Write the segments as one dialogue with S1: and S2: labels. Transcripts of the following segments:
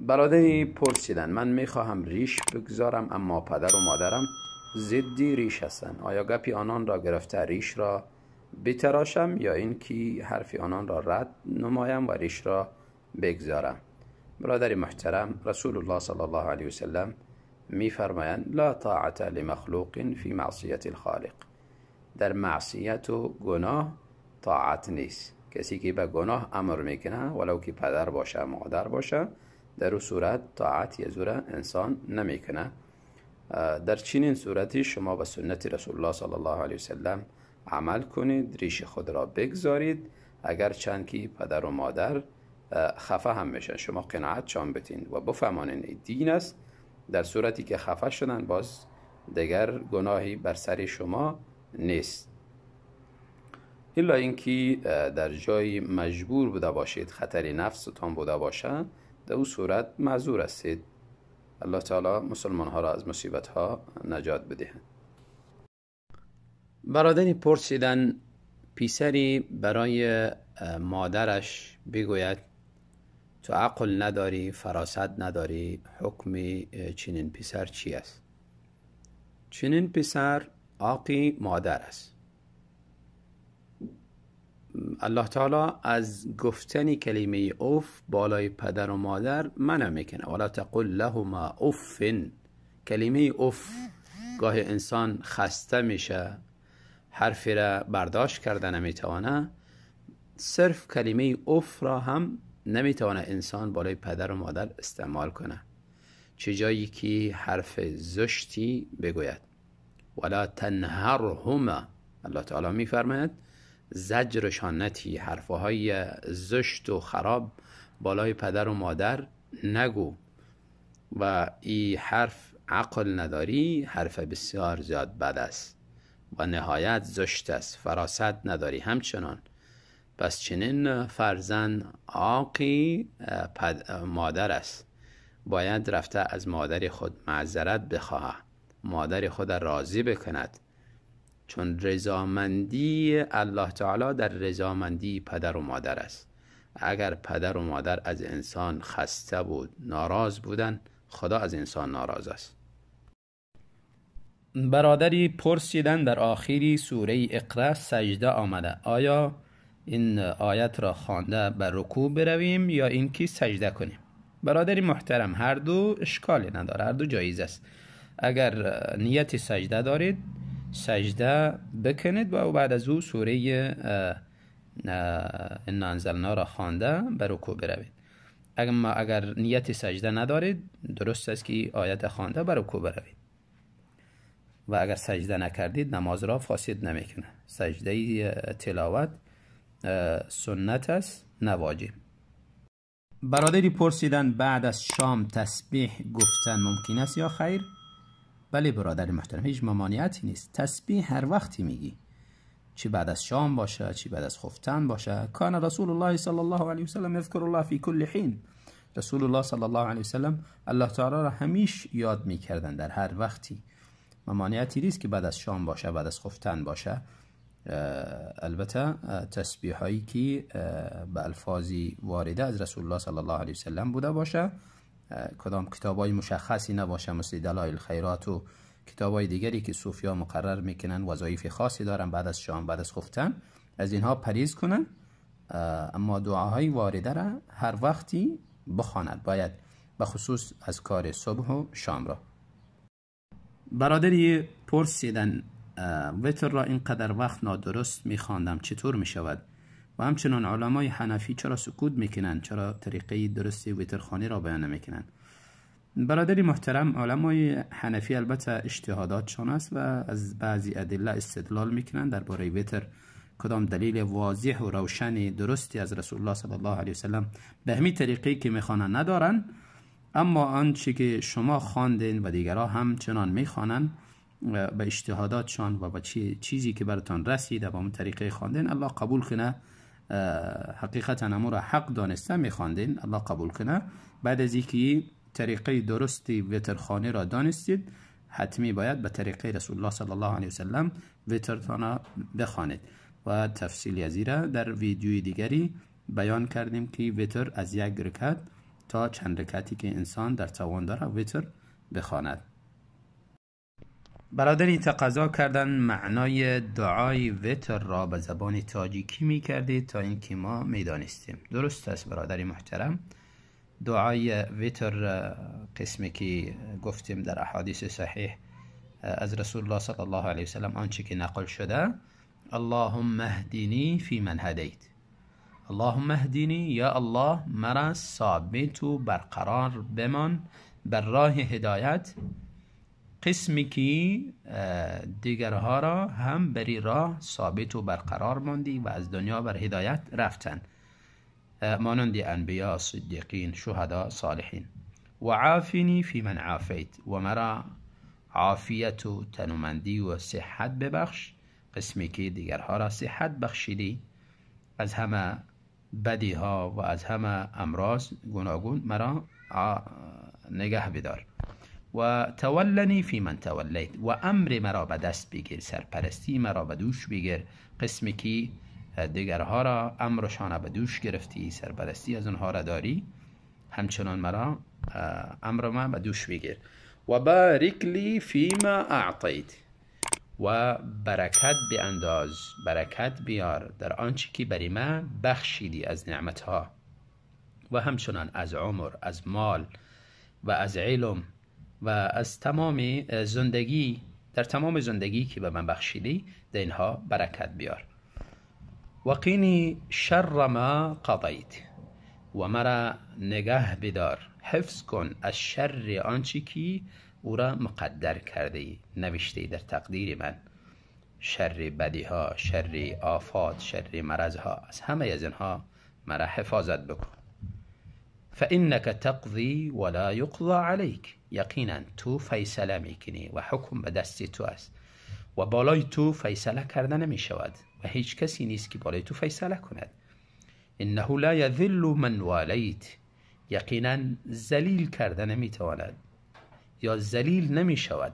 S1: برادری پرسیدن من میخواهم ریش بگذارم اما پدر و مادرم ضدی ریش هستند. آیا گپی آنان را گرفته ریش را بتراشم یا اینکه حرف آنان را رد نمایم و ریش را بگذارم؟ برادری محترم، رسول الله صلی الله علیه وسلم میفرمایند لا طاعت لمخلوق فی معصیت الخالق. در معصیت و گناه طاعت نیست. کسی که به گناه امر میکنه ولو که پدر باشه مادر باشه در اون صورت طاعت یه زوره انسان نمیکنه. در چنین صورتی شما به سنت رسول الله صلی الله علیه وسلم عمل کنید، ریش خود را بگذارید، اگر چند که پدر و مادر خفه هم میشن شما قناعت شان بتین و بفهمانین دین است. در صورتی که خفه شدن باز دیگر گناهی بر سر شما نیست، الا اینکه در جای مجبور بوده باشید، خطری نفستان بوده باشه، در اون صورت معذور هستید. الله تعالی مسلمان ها را از مصیبت ها نجات بده. برادری پرسیدن پسری برای مادرش بگوید تو عقل نداری، فراست نداری، حکم چنین پسر چی است؟ چنین پسر عاقی مادر است. الله تعالی از گفتن کلمه اف بالای پدر و مادر منع میکنه. ولا تقل لهما اف. کلمه اف گاه انسان خسته میشه، حرفی را برداشت کرده نمیتوانه، صرف کلمه اف را هم نمیتوانه انسان بالای پدر و مادر استعمال کنه، چه جایی که حرف زشتی بگوید. ولا تنهرهما. الله تعالی میفرماید زجرشان نتی، حرفهای زشت و خراب بالای پدر و مادر نگو. و این حرف عقل نداری، حرف بسیار زیاد بد است و نهایت زشت است. فراست نداری همچنان. پس چنین فرزند عاقی مادر است، باید رفته از مادر خود معذرت بخواه، مادر خود راضی بکند، چون رضامندی الله تعالی در رضامندی پدر و مادر است. اگر پدر و مادر از انسان خسته بود، ناراض بودن، خدا از انسان ناراض است. برادری پرسیدن در آخری سوره اقرا سجده آمده، آیا این آیت را خوانده به رکوع برویم یا اینکه سجده کنیم؟ برادری محترم، هر دو اشکالی نداره، هر دو جایز است. اگر نیت سجده دارید سجده بکنید و بعد از او سوره انا انزلنا را خوانده به رکوع بروید. اگر نیت سجده ندارید درست است که آیت خوانده به رکوع بروید و اگر سجده نکردید نماز را فاسد نمیکنه. سجده تلاوت سنت است نه واجب. برادری پرسیدن بعد از شام تسبیح گفتن ممکن است یا خیر؟ بله برادر محترم، هیچ ممانعتی نیست. تسبیح هر وقتی میگی، چی بعد از شام باشه چی بعد از خفتن باشه. کان رسول الله صلی الله علیه وسلم یذکر الله فی کل حین. رسول الله صلی الله علیه وسلم الله تعالی را همیشه یاد میکردن در هر وقتی. ممانعتی نیست که بعد از شام باشه بعد از خفتن باشه. البته تسبیح هایی که به الفاظی وارده از رسول الله صلی الله علیه وسلم بوده باشه، کدام کتاب های مشخصی نباشه مثل دلائل خیرات و کتاب های دیگری که صوفیا مقرر میکنن وظایف خاصی دارن بعد از شام بعد از خفتن، از اینها پرهیز کنن. اما دعاهای وارده را هر وقتی بخواند، باید به خصوص از کار صبح و شام را. برادری پرسیدن وتر را اینقدر وقت نادرست میخواندم چطور میشود؟ و همچنان علمای حنفی چرا سکوت میکنن؟ چرا طریقه درست وترخوانی را بیان نمیکنن؟ برادری محترم، علمای حنفی البته اجتهاداتشان است و از بعضی ادله استدلال میکنن درباره وتر. کدام دلیل واضح و روشن درستی از رسول الله صلی الله علیه وسلم به همین طریقی که میخوانن ندارن، اما آنچه که شما خواندین و دیگرها همچنان میخوانن به اجتهاداتشان و به چیزی که براتون رسیده با اون طریقه خواندین، الله قبول کنه. حقیقتا امور حق دانسته میخواندین، الله قبول کنه. بعد از اینکه طریقه درستی وترخوانی را دانستید، حتمی باید به طریقه رسول الله صلی الله علیه وسلم وترتان بخوانید و تفصیلی از این را در ویدیوی دیگری بیان کردیم که وتر از یک رکعت تا چند رکعتی که انسان در توان داره وتر بخواند. برادری تقاضا کردن معنای دعای وتر را به زبان تاجیکی میکردید تا اینکه ما میدانستیم. درست است برادری محترم، دعای وتر قسمی که گفتیم در احادیث صحیح از رسول الله صلی الله علیه وسلم آنچه که نقل شده، اللهم اهدنی فی من هدیت، اللهم اهدنی، یا الله مرا ثابت و برقرار بمان بر راه هدایت، قسمی که دیگرها را هم بری راه ثابت و برقرار ماندی و از دنیا بر هدایت رفتن، مانند انبیا، صدیقین، شهدا، صالحین. و عافنی فی من عافیت، و مرا عافیت و تنومندی و صحت ببخش، قسمی که دیگرها را صحت بخشیدی، از همه بدی ها و از همه امراض گوناگون مرا نگه بدار. و تولنی فی من تولیت، و امر مرا به دست بگیر، سرپرستی مرا به دوش بگیر، قسمی که دیگرها را امرشان به دوش گرفتی، سرپرستی از اونها را داری، همچنان مرا امر ما به دوش بگیر. و بارک لی فیما اعطیت، و برکت بیانداز، برکت بیار در آنچه که بری من بخشیدی از نعمتها، و همچنان از عمر، از مال و از علم و از تمام زندگی، در تمام زندگی که به من بخشیدی در اینها برکت بیار. و قینی شر ما قضیت، و مرا نگه بدار، حفظ کن از شر آنچه که او را مقدر کرده، نوشته در تقدیر من، شر بدی ها، شر آفات، شر مرض ها، از همه از اینها مرا حفاظت بکن. فانک تقضی ولا یقضى علیک، یقینا تو فیصله میکنی و حکم به دست تو است و بالای تو فیصله کرده نمی شود و هیچ کسی نیست که بالای تو فیصله کند. انه لا یذل من والیت، یقینا ذلیل کرده نمیتواند یا ذلیل نمی شود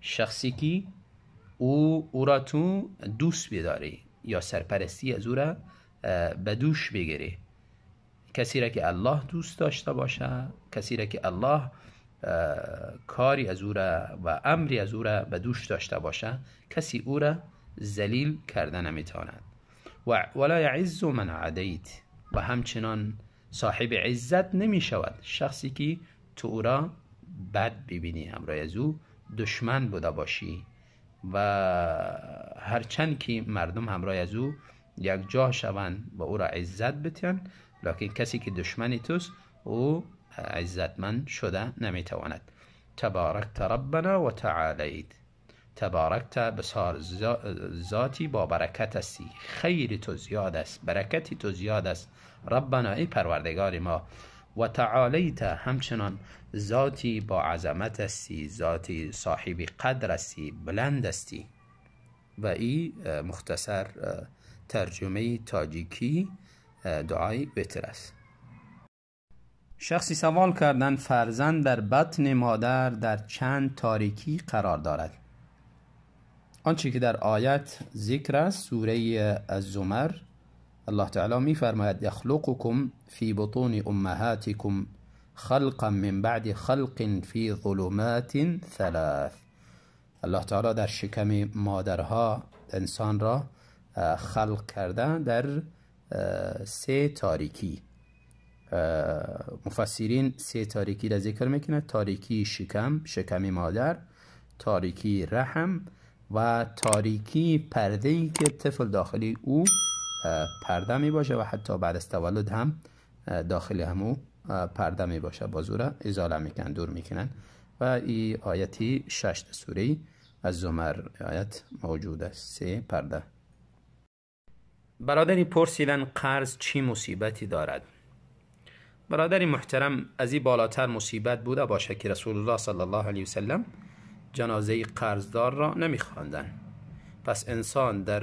S1: شخصی که او را تو دوست بداری یا سرپرستی از او را به دوش بگیری. کسی را که الله دوست داشته باشه، کسی را که الله کاری از او را و امری از او را به دوش داشته باشه، کسی او را ذلیل کرده نمیتواند. ولا یعز من عادیت، و همچنان صاحب عزت نمی شود شخصی که تو او را بد ببینی، همراه از او دشمن بوده باشی و هرچند که مردم همراه از او یک جا شوند و او را عزت بتن، لکن کسی که دشمنی توست او عزتمند شده نمیتواند. تبارکت ربنا و تعالیت، تبارکت بسار ذاتی با برکت هستی، خیر تو زیاد است، برکتی تو زیاد است، ربنا ای پروردگار ما، و تعالیت همچنان ذاتی با عظمت هستی، ذاتی صاحب قدر هستی، بلند هستی. و ای مختصر ترجمه تاجیکی دعای وتر است. شخصی سوال کردن فرزند در بطن مادر در چند تاریکی قرار دارد؟ آنچه که در آیت ذکر است، سوره الزمر، الله تعالی می فرماید یخلقکم فی بطون امهاتکم خلقا من بعد خلق فی ظلمات ثلاث. الله تعالی در شکم مادرها انسان را خلق کرده در سه تاریکی. مفسرین سه تاریکی را ذکر میکنه: تاریکی شکم مادر، تاریکی رحم و تاریکی پرده‌ای که طفل داخلی او پرده می باشه و حتی بعد از تولد هم داخلی همو پرده می باشه، بازو را ازاله میکنن، دور میکنن. و این آیتی 6 سوره از زمر آیت موجود است، 3 پرده. برادری پرسیدن قرض چی مصیبتی دارد؟ برادری محترم، از این بالاتر مصیبت بوده باشه که رسول الله صلی الله علیه وسلم جنازه قرضدار را نمیخواندن. پس انسان در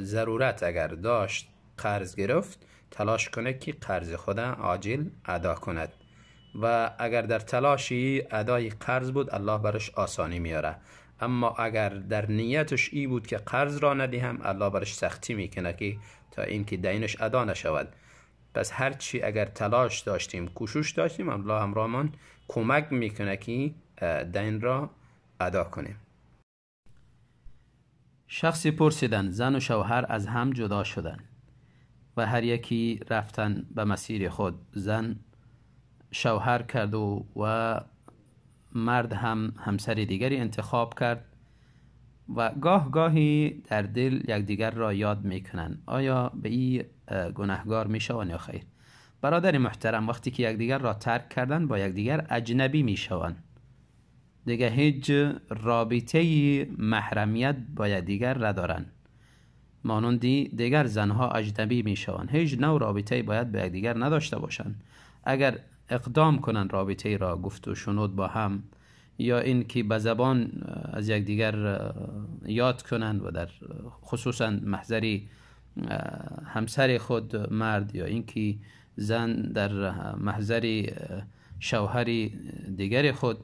S1: ضرورت اگر داشت قرض گرفت، تلاش کنه که قرض خود عاجل ادا کند و اگر در تلاشی ادای قرض بود، الله برش آسانی میاره. اما اگر در نیتش ای بود که قرض را ندهم، الله برش سختی میکنه که تا اینکه دینش ادا نشود. پس هرچی اگر تلاش داشتیم، کوشش داشتیم، الله همراهمان کمک میکنه که دین را ادا کنیم. شخصی پرسیدن زن و شوهر از هم جدا شدن و هر یکی رفتن به مسیر خود. زن شوهر کرد و مرد هم همسر دیگری انتخاب کرد و گاه گاهی در دل یکدیگر را یاد میکنن. آیا به این گناهگار میشوند یا خیر؟ برادر محترم، وقتی که یکدیگر را ترک کردن با یکدیگر اجنبی میشوند. دیگه هیچ رابطه محرمیت با یکدیگر ندارن. مانندی دیگر زنها اجنبی میشوند. هیچ نوع رابطه باید با یکدیگر نداشته باشند. اگر اقدام کنن رابطه را، گفت و شنود با هم، یا این که به زبان از یکدیگر یاد کنن و در خصوصا محضر همسر خود مرد، یا این که زن در محضر شوهر دیگر خود،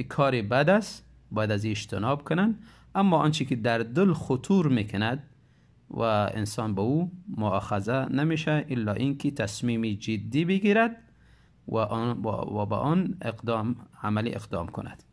S1: کار بد است، باید از اجتناب کنن. اما آنچه که در دل خطور میکند و انسان به او مؤاخذه نمیشه الا این که تصمیمی جدی بگیرد و با آن عملی اقدام کند.